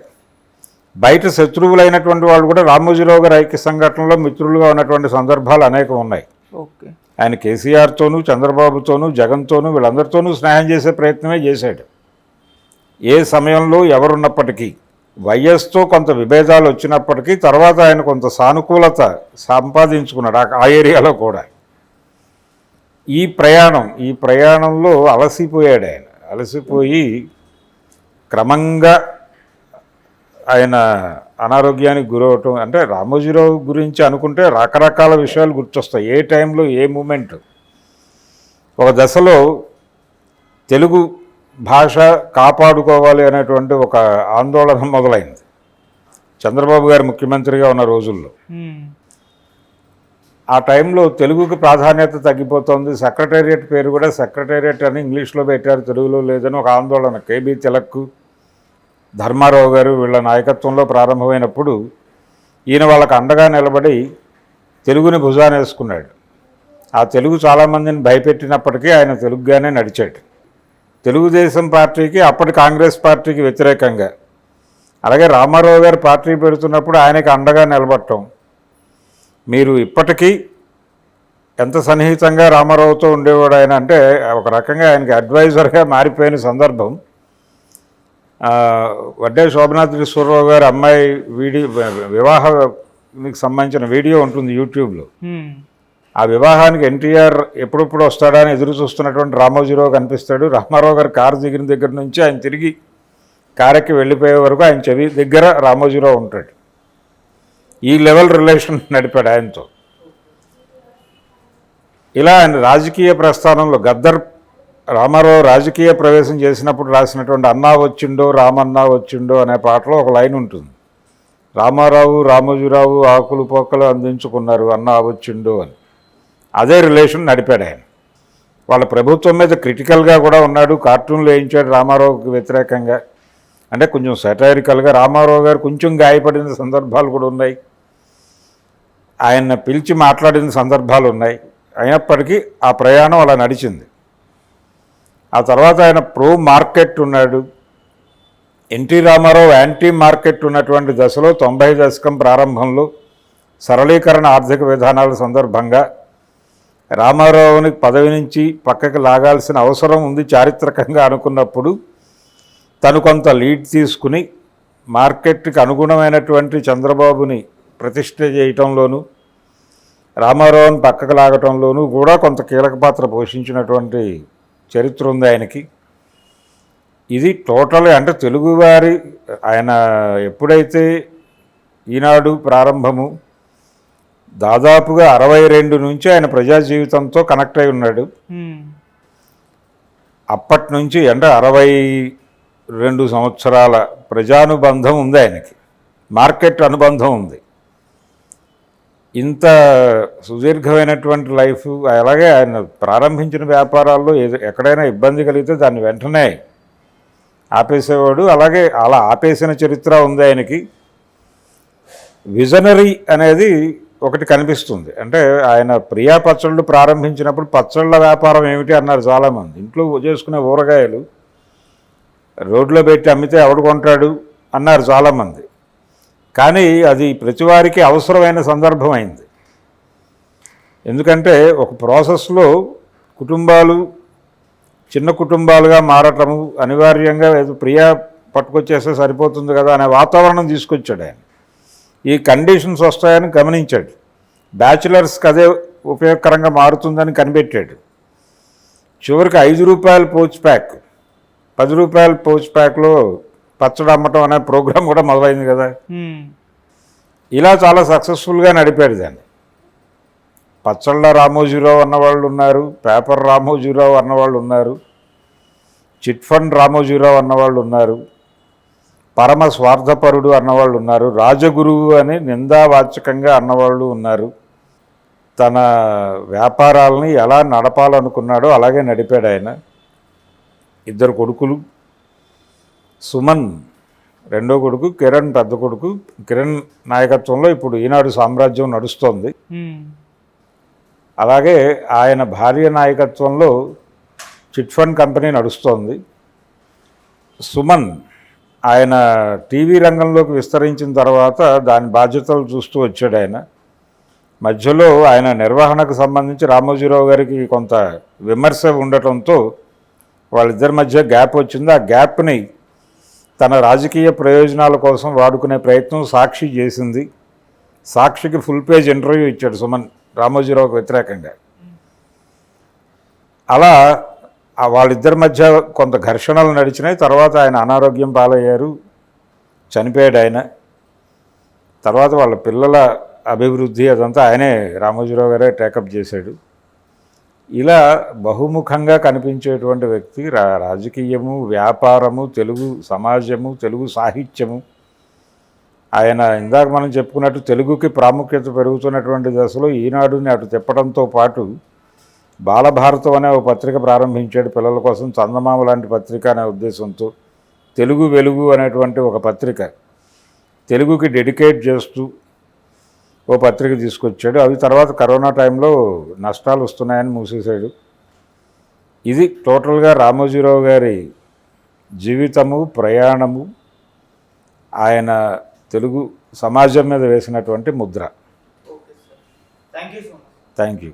Speaker 2: బయట శత్రువులైనటువంటి వాళ్ళు కూడా రామోజీరావు గారి ఐక్య సంఘటనలో మిత్రులుగా ఉన్నటువంటి సందర్భాలు అనేకం ఉన్నాయి.
Speaker 1: ఓకే,
Speaker 2: ఆయన కేసీఆర్తోనూ, చంద్రబాబుతోనూ, జగన్తోనూ, వీళ్ళందరితోనూ స్నేహం చేసే ప్రయత్నమే చేశాడు. ఏ సమయంలో ఎవరున్నప్పటికీ, వైఎస్తో కొంత విభేదాలు వచ్చినప్పటికీ తర్వాత ఆయన కొంత సానుకూలత సంపాదించుకున్నాడు ఆ ఏరియాలో కూడా. ఈ ప్రయాణంలో అలసిపోయాడు ఆయన. అలసిపోయి క్రమంగా ఆయన అనారోగ్యానికి గురవటం. అంటే రామోజీరావు గురించి అనుకుంటే రకరకాల విషయాలు గుర్తొస్తాయి, ఏ టైంలో ఏ మూమెంట్. ఒక దశలో తెలుగు భాష కాపాడుకోవాలి అనేటువంటి ఒక ఆందోళన మొదలైంది చంద్రబాబు గారు ముఖ్యమంత్రిగా ఉన్న రోజుల్లో. ఆ టైంలో తెలుగుకి ప్రాధాన్యత తగ్గిపోతుంది, సెక్రటేరియట్ పేరు కూడా సెక్రటేరియట్ అని ఇంగ్లీష్లో పెట్టారు, తెలుగులో లేదని ఒక ఆందోళన కేబీ తిలక్, ధర్మారావు గారు వీళ్ళ నాయకత్వంలో ప్రారంభమైనప్పుడు ఈయన వాళ్ళకు అండగా నిలబడి తెలుగుని భుజాన వేసుకున్నాడు. ఆ తెలుగు చాలామందిని భయపెట్టినప్పటికీ ఆయన తెలుగుగానే నడిచాడు. తెలుగుదేశం పార్టీకి, అప్పటి కాంగ్రెస్ పార్టీకి వ్యతిరేకంగా. అలాగే రామారావు గారు పార్టీ పెడుతున్నప్పుడు ఆయనకి అండగా నిలబడటం. మీరు ఇప్పటికీ ఎంత సన్నిహితంగా రామారావుతో ఉండేవాడు ఆయన అంటే ఒక రకంగా ఆయనకి అడ్వైజర్గా మారిపోయిన సందర్భం. వడ్డే శోభనాథేశ్వరరావు గారి అమ్మాయి వివాహానికి సంబంధించిన వీడియో ఉంటుంది యూట్యూబ్లో. ఆ వివాహానికి ఎన్టీఆర్ ఎప్పుడెప్పుడు వస్తాడా అని ఎదురు చూస్తున్నటువంటి రామోజీరావు కనిపిస్తాడు. రామారావు గారు కారు దిగిన దగ్గర నుంచి ఆయన తిరిగి కారెక్కి వెళ్ళిపోయే వరకు ఆయన చెవి దగ్గర రామోజీరావు ఉంటాడు. ఈ లెవెల్ రిలేషన్ నడిపాడు ఆయనతో. ఇలా ఆయన రాజకీయ ప్రస్థానంలో గద్దర్ రామారావు రాజకీయ ప్రవేశం చేసినప్పుడు రాసినటువంటి అన్నా వచ్చిండో రామన్నా వచ్చిండో అనే పాటలో ఒక లైన్ ఉంటుంది. రామారావు రామోజీరావు ఆకులు పొక్కలు అందించుకున్నారు అన్నా వచ్చిండో అని. అదే రిలేషన్ నడిపాడు ఆయన. వాళ్ళ ప్రభుత్వం మీద క్రిటికల్గా కూడా ఉన్నాడు. కార్టూన్లు వేయించాడు రామారావుకి వ్యతిరేకంగా. అంటే కొంచెం సెటైరికల్గా రామారావు గారు కొంచెం గాయపడిన సందర్భాలు కూడా ఉన్నాయి. ఆయన పిలిచి మాట్లాడిన సందర్భాలు ఉన్నాయి. అయినప్పటికీ ఆ ప్రయాణం అలా నడిచింది. ఆ తర్వాత ఆయన ప్రో మార్కెట్ ఉన్నాడు. ఎన్టీ రామారావు యాంటీ మార్కెట్ ఉన్నటువంటి దశలో 90 దశకం ప్రారంభంలో సరళీకరణ ఆర్థిక విధానాల సందర్భంగా రామారావుని పదవి నుంచి పక్కకి లాగాల్సిన అవసరం ఉంది చారిత్రకంగా అనుకున్నప్పుడు తను కొంత లీడ్ తీసుకుని మార్కెట్కి అనుగుణమైనటువంటి చంద్రబాబుని ప్రతిష్ఠ చేయటంలోనూ రామారావుని పక్కకు లాగటంలోనూ కూడా కొంత కీలక పాత్ర పోషించినటువంటి చరిత్ర ఉంది ఆయనకి. ఇది టోటల్ అంటే తెలుగువారి ఆయన ఎప్పుడైతే ఈనాడు ప్రారంభము దాదాపుగా 62 నుంచి ఆయన ప్రజా జీవితంతో కనెక్ట్ అయి ఉన్నాడు. అప్పటి నుంచి అంటే 62 సంవత్సరాల ప్రజానుబంధం ఉంది ఆయనకి. మార్కెట్ అనుబంధం ఉంది. ఇంత సుదీర్ఘమైనటువంటి లైఫ్. అలాగే ఆయన ప్రారంభించిన వ్యాపారాల్లో ఎక్కడైనా ఇబ్బంది కలిగితే దాన్ని వెంటనే ఆపేసేవాడు. అలాగే అలా ఆపేసిన చరిత్ర ఉంది ఆయనకి. విజనరీ అనేది ఒకటి కనిపిస్తుంది. అంటే ఆయన ప్రియా పచ్చళ్ళు ప్రారంభించినప్పుడు పచ్చళ్ళ వ్యాపారం ఏమిటి అన్నారు చాలామంది. ఇంట్లో చేసుకునే ఊరగాయలు రోడ్లో పెట్టి అమ్మితే ఎవడు కొంటాడు అన్నారు చాలామంది. కానీ అది ప్రతివారికి అవసరమైన సందర్భం అయింది. ఎందుకంటే ఒక ప్రాసెస్లో కుటుంబాలు చిన్న కుటుంబాలుగా మారటము అనివార్యంగా ప్రియా పట్టుకొచ్చేస్తే సరిపోతుంది కదా అనే వాతావరణం తీసుకొచ్చాడు ఆయన. ఈ కండిషన్స్ వస్తాయని గమనించాడు. బ్యాచిలర్స్కి అదే ఉపయోగకరంగా మారుతుందని కనిపెట్టాడు. చివరికి 5 రూపాయల పౌచ్ ప్యాక్ 10 రూపాయల పౌచ్ ప్యాక్లో పచ్చడి అమ్మటం అనే ప్రోగ్రాం కూడా మొదలైంది కదా. ఇలా చాలా సక్సెస్ఫుల్గా నడిపాడు దాన్ని. పచ్చళ్ళ రామోజీరావు అన్నవాళ్ళు ఉన్నారు, పేపర్ రామోజీరావు అన్నవాళ్ళు ఉన్నారు, చిట్ ఫండ్ రామోజీరావు అన్నవాళ్ళు ఉన్నారు, పరమ స్వార్థపరుడు అన్నవాళ్ళు ఉన్నారు, రాజగురువు అని నిందావాచకంగా అన్నవాళ్ళు ఉన్నారు. తన వ్యాపారాలని ఎలా నడపాలనుకున్నాడో అలాగే నడిపాడు ఆయన. 2 కొడుకులు, సుమన్ రెండో కొడుకు, కిరణ్ పెద్ద కొడుకు. కిరణ్ నాయకత్వంలో ఇప్పుడు ఈనాడు సామ్రాజ్యం నడుస్తోంది. అలాగే ఆయన భార్య నాయకత్వంలో చిట్ ఫండ్ కంపెనీ నడుస్తోంది. సుమన్ ఆయన టీవీ రంగంలోకి విస్తరించిన తర్వాత దాని బాధ్యతలు చూస్తూ వచ్చాడు ఆయన. మధ్యలో ఆయన నిర్వహణకు సంబంధించి రామోజీరావు గారికి కొంత విమర్శ ఉండటంతో వాళ్ళిద్దరి మధ్య గ్యాప్ వచ్చింది. ఆ గ్యాప్ని తన రాజకీయ ప్రయోజనాల కోసం వాడుకునే ప్రయత్నం సాక్షి చేసింది. సాక్షికి ఫుల్ పేజ్ ఇంటర్వ్యూ ఇచ్చాడు సుమన్ రామోజీరావుకు వ్యతిరేకంగా. అలా వాళ్ళిద్దరి మధ్య కొంత ఘర్షణలు నడిచినాయి. తర్వాత ఆయన అనారోగ్యం పాలయ్యారు, చనిపోయాడు ఆయన. తర్వాత వాళ్ళ పిల్లల అభివృద్ధి అదంతా ఆయనే రామోజీరావు గారే టేకప్ చేశాడు. ఇలా బహుముఖంగా కనిపించేటువంటి వ్యక్తి. రాజకీయము, వ్యాపారము, తెలుగు సమాజము, తెలుగు సాహిత్యము. ఆయన ఇందాక మనం చెప్పుకున్నట్టు తెలుగుకి ప్రాముఖ్యత పెరుగుతున్నటువంటి దశలో ఈనాడుని అటు తిప్పడంతో పాటు బాలభారతం అనే ఒక పత్రిక ప్రారంభించాడు పిల్లల కోసం. చందమామ లాంటి పత్రిక అనే ఉద్దేశంతో తెలుగు వెలుగు అనేటువంటి ఒక పత్రిక తెలుగుకి డెడికేట్ చేస్తూ ఓ పత్రిక తీసుకొచ్చాడు. అవి తర్వాత కరోనా టైంలో నష్టాలు వస్తున్నాయని మూసేశాడు. ఇది టోటల్గా రామోజీరావు గారి జీవితము, ప్రయాణము, ఆయన తెలుగు సమాజం మీద వేసినటువంటి Mudra.
Speaker 1: Thank you so much.
Speaker 2: Thank you.